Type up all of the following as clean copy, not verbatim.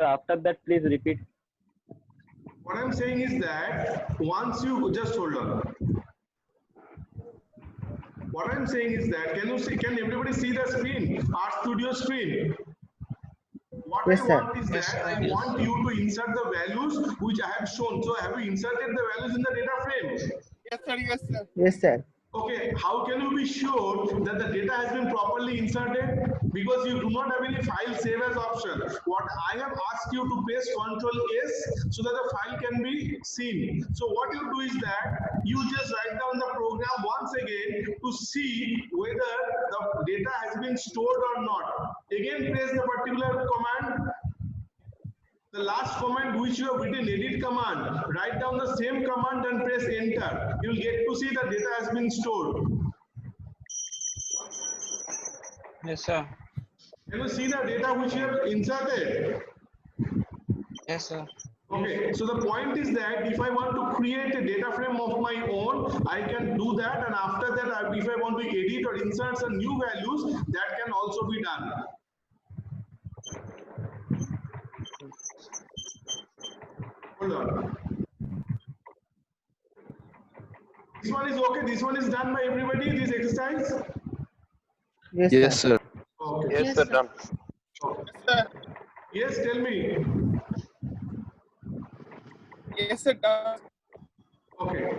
after that, please repeat. What I'm saying is that once you just hold on. What I'm saying is that can everybody see the screen? RStudio screen. What Yes, I sir. want is Yes, that sir. I want you to insert the values which I have shown. So have you inserted the values in the data frame? Yes, sir. Yes, sir. Yes, sir. Okay, how can you be sure that the data has been properly inserted? Because you do not have any file save as option. What I have asked you to press Ctrl S so that the file can be seen. So what you do is that you just write down the program once again to see whether the data has been stored or not. Again, press the particular command. The last command which you have written, edit command, write down the same command and press enter. You will get to see the data has been stored. Yes, sir. Can you see the data which you have inserted? Yes, sir. Okay, so the point is that if I want to create a data frame of my own, I can do that, and after that, if I want to edit or insert some new values, that can also be done. Hold on. This one is okay. This one is done by everybody. This exercise. Yes, Yes, sir. sir. Okay. Yes, sir. Done. Okay. Yes, sir. Yes, tell me. Yes, sir. Okay.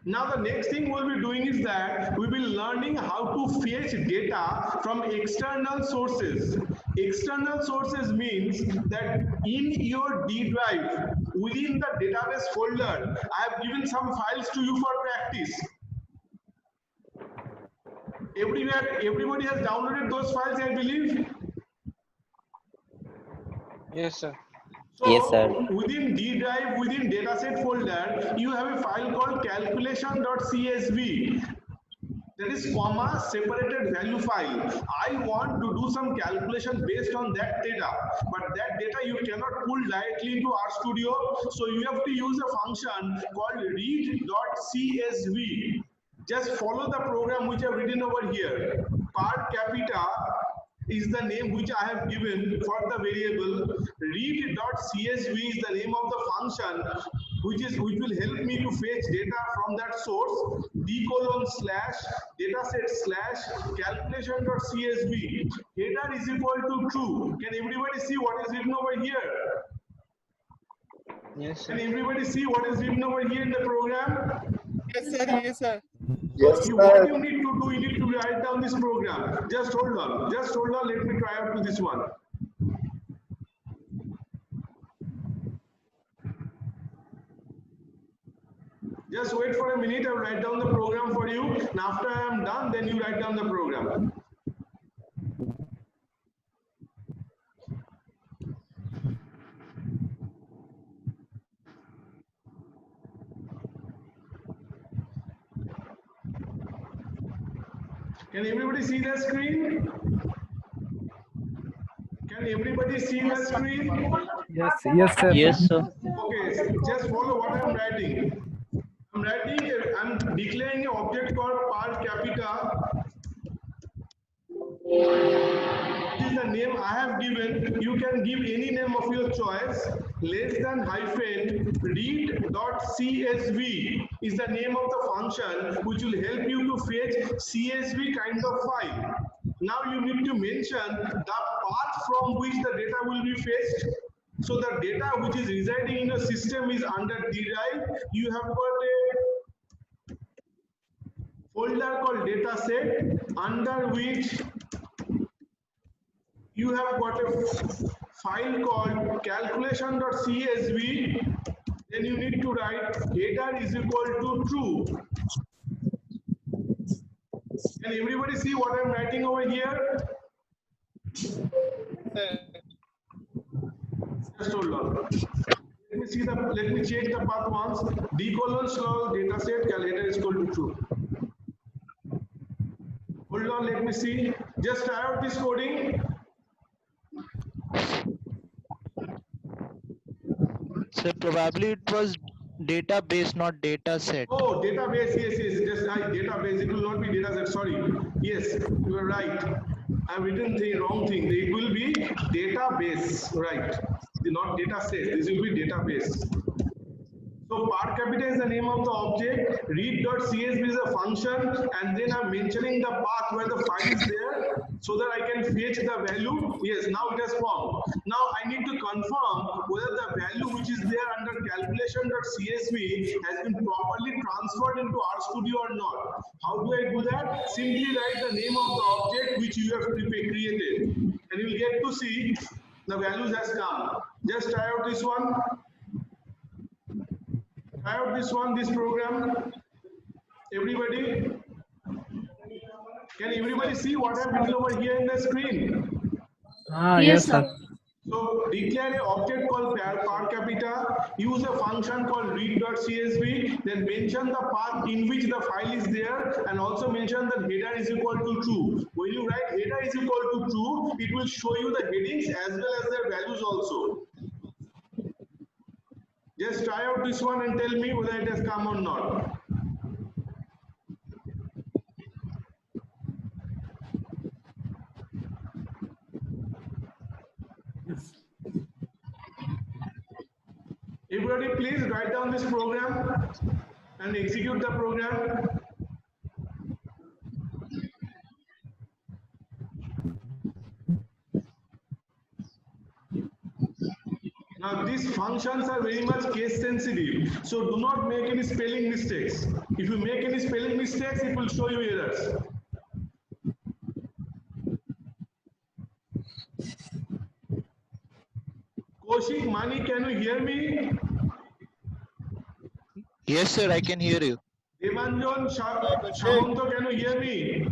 Now the next thing we'll be doing is that we'll be learning how to fetch data from external sources. External sources means that in your D drive, within the database folder, I have given some files to you for practice. Everywhere, everybody has downloaded those files, I believe. Yes, sir. So Yes, sir. within D drive, within dataset folder, you have a file called calculation.csv. That is comma separated value file. I want to do some calculation based on that data, but that data you cannot pull directly into RStudio. So you have to use a function called read.csv. Just follow the program which I have written over here. Per capita is the name which I have given for the variable. Read.csv is the name of the function which will help me to fetch data from that source. d:/dataset/calculation.csv. Header is equal to true. Can everybody see what is written over here? Yes, Can sir. everybody see what is written over here in the program? Yes, sir. Yes, sir. Yes, What sir. you need to do, you need to write down this program. Just hold on. Just hold on. Let me try out to this one. Just wait for a minute. I'll write down the program for you. And after I am done, then you write down the program. Can everybody see the screen? Can everybody see the screen? Yes, yes, sir. Yes, sir. Okay, just follow what I'm writing. I'm declaring an object called per capita. This is the name I have given. You can give any name of your choice. Less than hyphen read.csv is the name of the function which will help you to fetch CSV kind of file. Now you need to mention the path from which the data will be fetched. So the data which is residing in your system is under D drive. You have got a folder called dataset under which you have got a file called calculation.csv. Then you need to write header is equal to true. Can everybody see what I'm writing over here? Just hold on. Let me check the path once. D:// dataset header is equal to true. Hold on, let me see. Just try out this coding. So probably it was database, not data set. Oh, database, yes, just database, it will not be dataset, sorry. Yes, you are right. I've written the wrong thing. It will be data database, right? Not data set, this will be database. So par capita is the name of the object, read.csv is a function, and then I'm mentioning the path where the file is there so that I can fetch the value. Yes, now it has formed. Now I need to confirm whether the value which is there under calculation.csv has been properly transferred into RStudio or not. How do I do that? Simply write the name of the object which you have created, and you will get to see the values has come. Just try out this one. Try out this program. Everybody, can everybody see what I've written over here in the screen? Yes, sir. So declare an object called par capita, use a function called read.csv, then mention the path in which the file is there, and also mention that header is equal to true. When you write header is equal to true, it will show you the headings as well as their values also. Just try out this one and tell me whether it has come or not. Everybody please write down this program and execute the program. Now these functions are very much case sensitive, so do not make any spelling mistakes. If you make any spelling mistakes, it will show you errors. Kaushik, Mani, can you hear me? Yes, sir, I can hear you. Devanjan, Shamanto, can you hear me?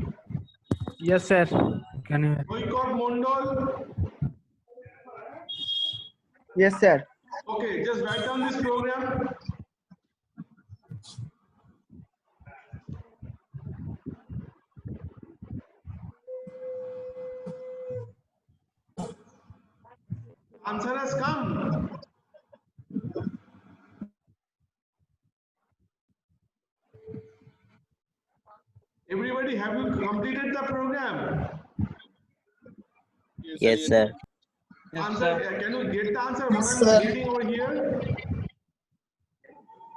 Yes, sir. Can you? Oikot Mondol? Yes, sir. Okay, just write down this program. Answer has come. Everybody, have you completed the program? Yes, sir. Answer, can you get the answer what Yes, I'm sir. getting over here?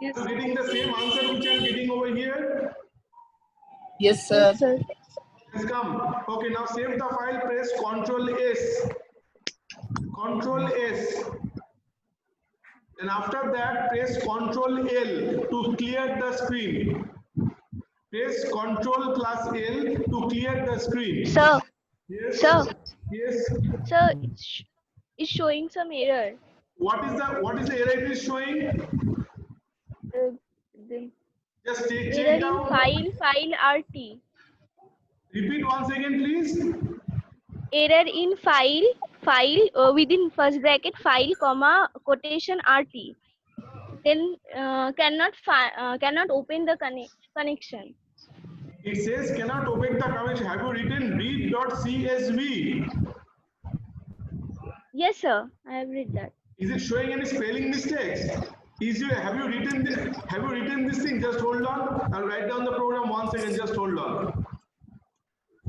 Yes, Are you getting the same answer which I'm getting over here? Yes, sir. sir. Has come. Okay, now save the file, press Ctrl S. Ctrl S. And after that, press Ctrl L to clear the screen. Press Ctrl plus L to clear the screen. Sir, Yes. sir, Yes. sir, it's showing some error. What is the error it is showing? The Just check error in down. file RT. Repeat once again, please. Error in within first bracket file comma quotation RT. Then cannot open the connection. It says cannot open the connection. Have you written read.csv? Yes, sir. I have read that. Is it showing any spelling mistakes? Have you written this thing? Just hold on. I'll write down the program once again. Just hold on.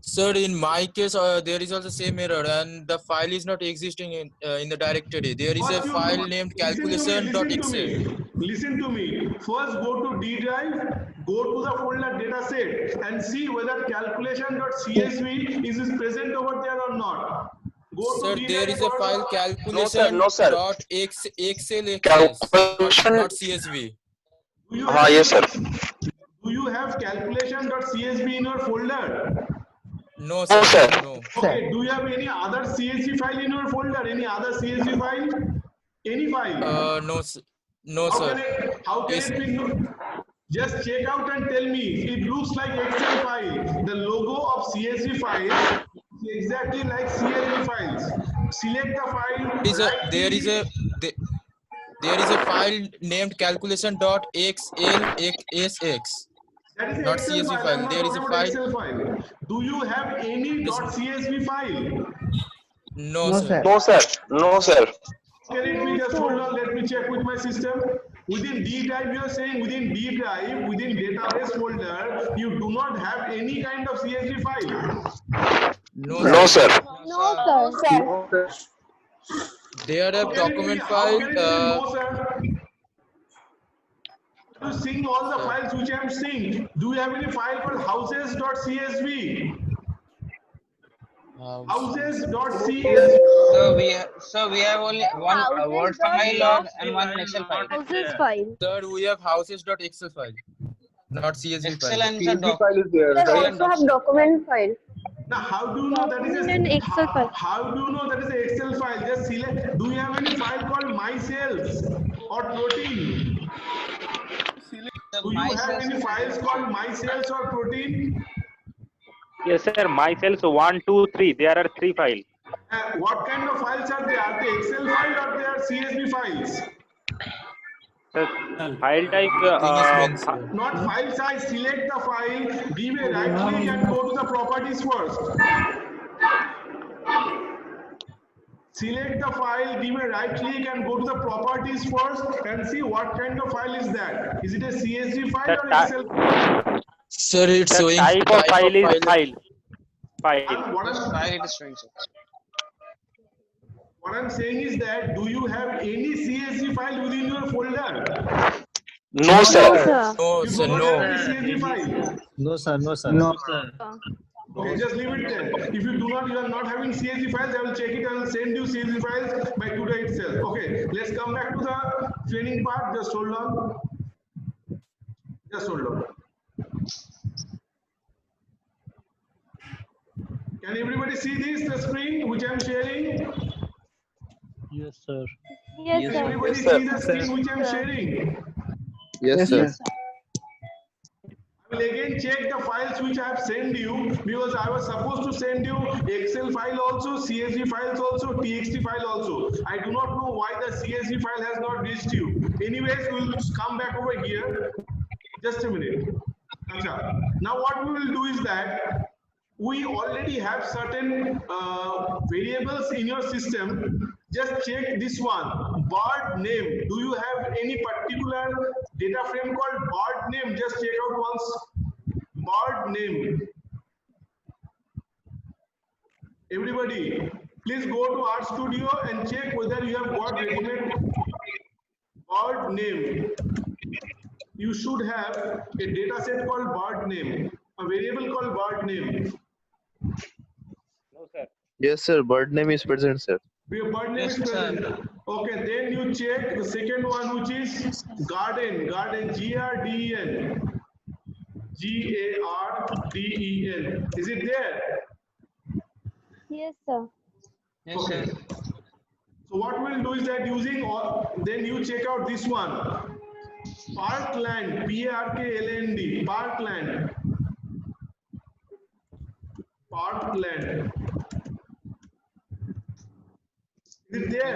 Sir, in my case, there is also same error, and the file is not existing in the directory. There is a file named calculation.excel. Listen to me. First, go to D drive. Go to the folder dataset and see whether calculation.csv is present over there or not. Go Sir, to D there drive is a file No, calculation sir. dot XLXS, Calculation. not CSV. Yes, sir. Do you have calculation.csv in your folder? No, No, sir. sir. No. Okay, do you have any other CSV file in your folder? Any other CSV file? Any file? No, no, How sir. can Yes. it be? Just check out and tell me. It looks like Excel file. The logo of CSV file is exactly like CSV files. Select the file. There is a file named calculation.xlxs. That is an Not Excel CSV file. file. I'm not There is a talking about file. Excel file. Do you have any .csv file? No, No, sir. sir. No, sir. No, sir. Can it be just hold on? Let me check with my system. Within D drive, you are saying within D drive, within database folder, you do not have any kind of CSV file. No, No, sir. sir. No, sir. There How are can it be- document how file. can it be no, sir? To sing all the Sir. files which I am seeing. Do you have any file called houses.csv? Houses.csv. So we have only one Word file or and one Excel file. Houses file. Sir, we have houses.excel file, not CSV Excel file. and the doc. file is there. They Right? also have document file. Now, how do you know that is Document and a Excel file. how do you know that is an Excel file? Just select. Do you have any file called my cells or protein? Do you have any files called my cells or protein? Yes, sir. My cells 1, 2, 3. There are 3 files. What kind of files are they? Are they Excel file or they are CSV files? Sir, file type. Nothing is mentioned. Not file size. Select the file. Give a right click and go to the properties first. Select the file, give a right click and go to the properties first and see what kind of file is that. Is it a CSV file or Excel file? Sir, it's The showing type of file is file. And what Just I'm, file it is showing, sir. what I'm saying is that, do you have any CSV file within your folder? No, No, sir. sir. No, You sir, don't no. have any CSV file. No, sir. No, sir. No, sir. Okay, just leave it there. If you are not having CSV files, I will check it and send you CSV files by today itself. Okay, let's come back to the training part. Just hold on. Just hold on. Can everybody see this, the screen which I am sharing? Yes, sir. Yes, Can sir. everybody Yes, sir. see the screen which I am sharing? Yes, sir. I will again check the files which I have sent you, because I was supposed to send you Excel file also, CSV files also, TXT file also. I do not know why the CSV file has not reached you. Anyways, we will come back over here. Just a minute. Achha. Now what we will do is that we already have certain variables in your system. Just check this one, bird name. Do you have any particular data frame called bird name? Just check out once. Bird name. Everybody, please go to RStudio and check whether you have got ready-made bird name. You should have a data set called bird name, a variable called bird name. No, sir. Yes, sir. Bird name is present, sir. Your bird name is present. Okay, then you check the second one, which is garden. Garden, G-R-D-E-N. G-A-R-D-E-N. Is it there? Yes, sir. Yes, sir. So what we'll do is that using all, then you check out this one. Parkland, P-A-R-K-L-A-N-D, Parkland. Parkland. Is it there?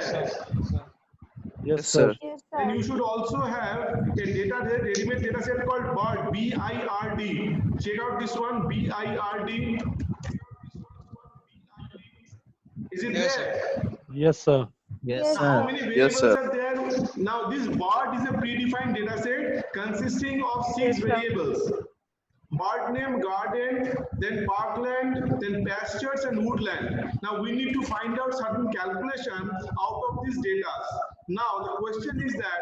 Yes, sir. Yes, And sir. you should also have a ready-made data set called BIRD, B-I-R-D. Check out this one, B-I-R-D. Is it Yes, there? Yes, sir. Yes, How many variables Yes, sir. are there? Now this BART is a predefined data set consisting of 6 Yes, sir. variables. BART name, garden, then parkland, then pastures and woodland. Now we need to find out certain calculation out of these data. Now the question is that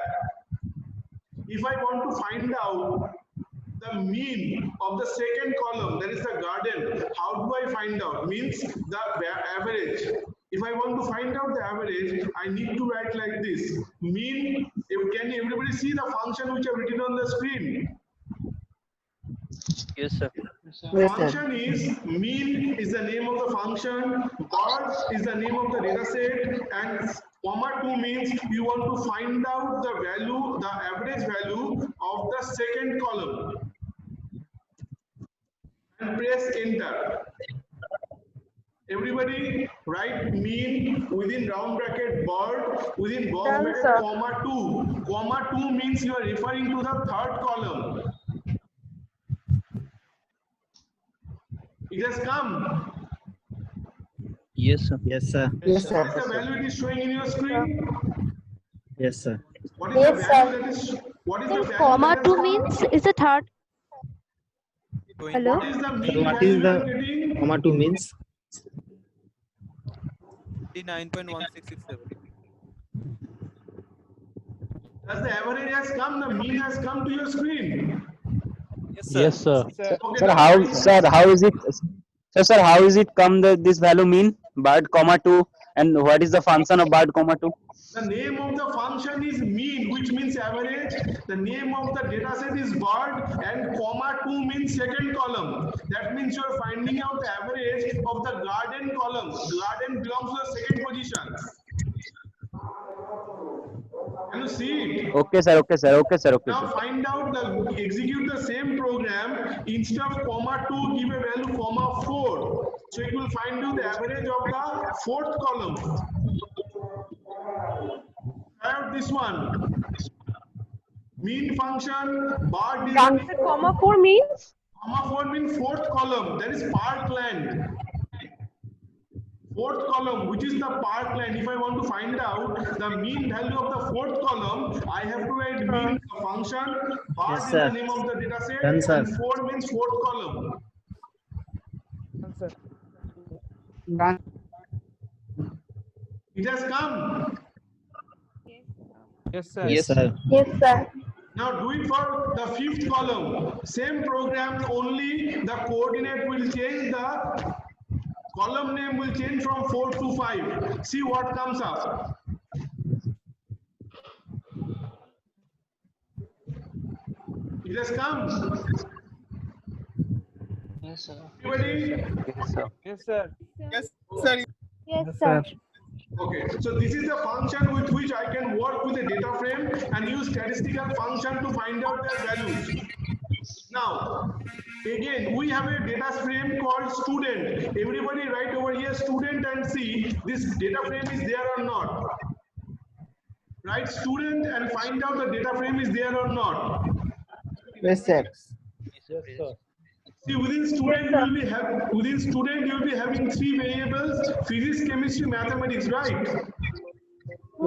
if I want to find out the mean of the second column, that is the garden, how do I find out? Means the average. If I want to find out the average, I need to write like this. Mean, can everybody see the function which I've written on the screen? Yes, sir. Function is, mean is the name of the function, bird is the name of the data set, and comma 2 means you want to find out the value, the average value of the second column. And press enter. Everybody write mean within round bracket bird, within box Done, bracket sir. comma 2. Comma 2 means you are referring to the third column. It has come. Yes, sir. Yes, sir. Yes, sir. What is the value it is showing in your screen? Yes, sir. What is Yes, the sir. value that is? What is the Then value? comma that has 2 come? means is the third. Hello? What is the So mean what value is you are the getting? comma 2 means? 29.1667. Does the average has come, the mean has come to your screen? Yes, sir. Yes, sir. Okay, Sir, now how find- is it? Sir, how is it come that this value mean bird comma 2, and what is the function of bird comma 2? The name of the function is mean, which means average. The name of the data set is bird, and comma 2 means second column. That means you are finding out the average of the garden column. Garden belongs to the second position. Can you see it? Okay, sir. Okay, sir. Okay, sir. Okay, Now sir. find out execute the same program. Instead of comma 2, give a value comma 4. So it will find you the average of the fourth column. Try out this one. Mean function, bar Answer comma 4 means? comma 4 means fourth column. That is parkland. Fourth column, which is the parkland. If I want to find out the mean value of the fourth column, I have to write mean function. Bar Yes, is sir. the name of the data set. Done, sir. And 4 means fourth column. It has come. Yes, sir. Yes, sir. Yes, sir. Now do it for the fifth column. Same program, only the coordinate will change, the column name will change from 4 to 5. See what comes up. It has come. Yes, sir. Everybody? Yes, sir. Yes, sir. Okay, so this is the function with which I can work with a data frame and use statistical function to find out their values. Now, again, we have a data frame called student. Everybody write over here student and see this data frame is there or not. Write student and find out the data frame is there or not. Yes, sir. See, within student you will be having 3 variables: physics, chemistry, mathematics, right?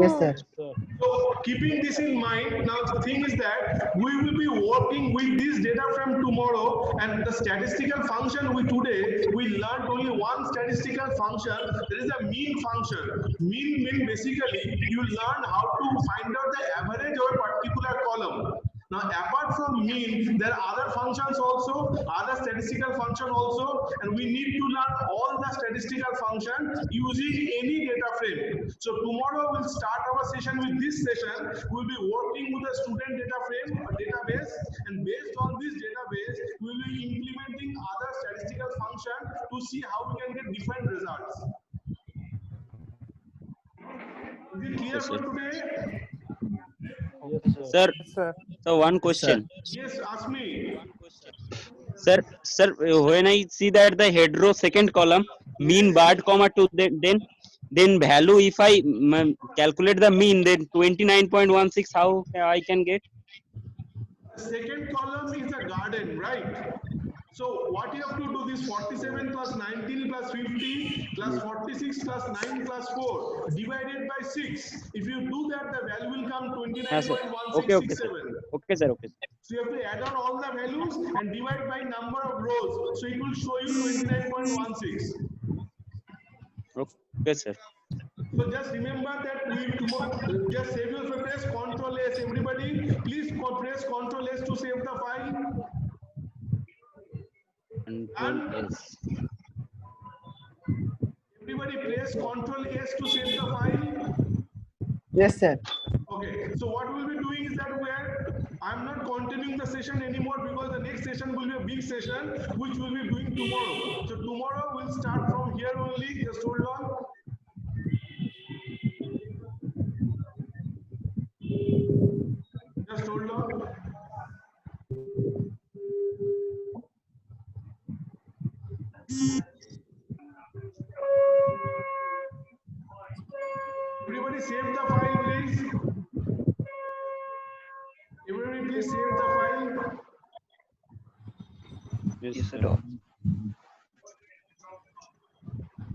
Yes, sir. So keeping this in mind, now the thing is that we will be working with this data frame tomorrow, and the statistical function we learned only one statistical function. There is a mean function. Mean means basically you learn how to find out the average of a particular column. Now, apart from mean, there are other functions also, other statistical function also, and we need to learn all the statistical function using any data frame. So tomorrow we'll start our session with this session. We'll be working with a student data frame, a database, and based on this database, we'll be implementing other statistical function to see how we can get different results. Is it clear for today? Sir, so one question. Yes, ask me. Sir, when I see that the head row second column mean bird comma 2, then value, if I calculate the mean, then 29.16, how I can get? Second column is a garden, right? So what you have to do, this 47 plus 19 plus 50 plus 46 plus 9 plus 4 divided by 6. If you do that, the value will come 29.1667. Okay, sir. Okay. So you have to add on all the values and divide by number of rows. So it will show you 29.16. Okay, sir. So just remember that tomorrow, just save your press Ctrl S. Everybody, please press Ctrl S to save the file. And everybody press Ctrl S to save the file. Yes, sir. Okay, so what we'll be doing is that I'm not continuing the session anymore because the next session will be a big session which we'll be doing tomorrow. So tomorrow we'll start from here only. Just hold on. Just hold on. Everybody save the file, please. Everybody please save the file. Yes, sir.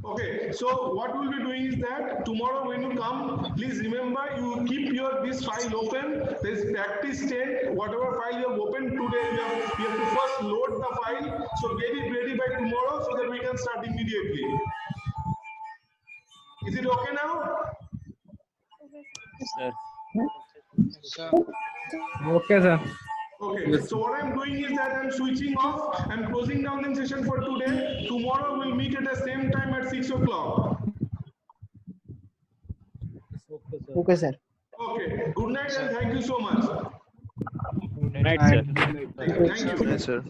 Okay, so what we'll be doing is that tomorrow when you come, please remember you keep this file open. There's practice state, whatever file you have opened today, you have to first load the file. So get it ready by tomorrow so that we can start immediately. Is it okay now? Yes, sir. Sir. Okay, sir. Okay, so what I'm doing is that I'm switching off. I'm closing down the session for today. Tomorrow we'll meet at the same time at 6 o'clock. Okay, sir. Okay, good night and thank you so much. Right, sir. Thank you. Yes, sir.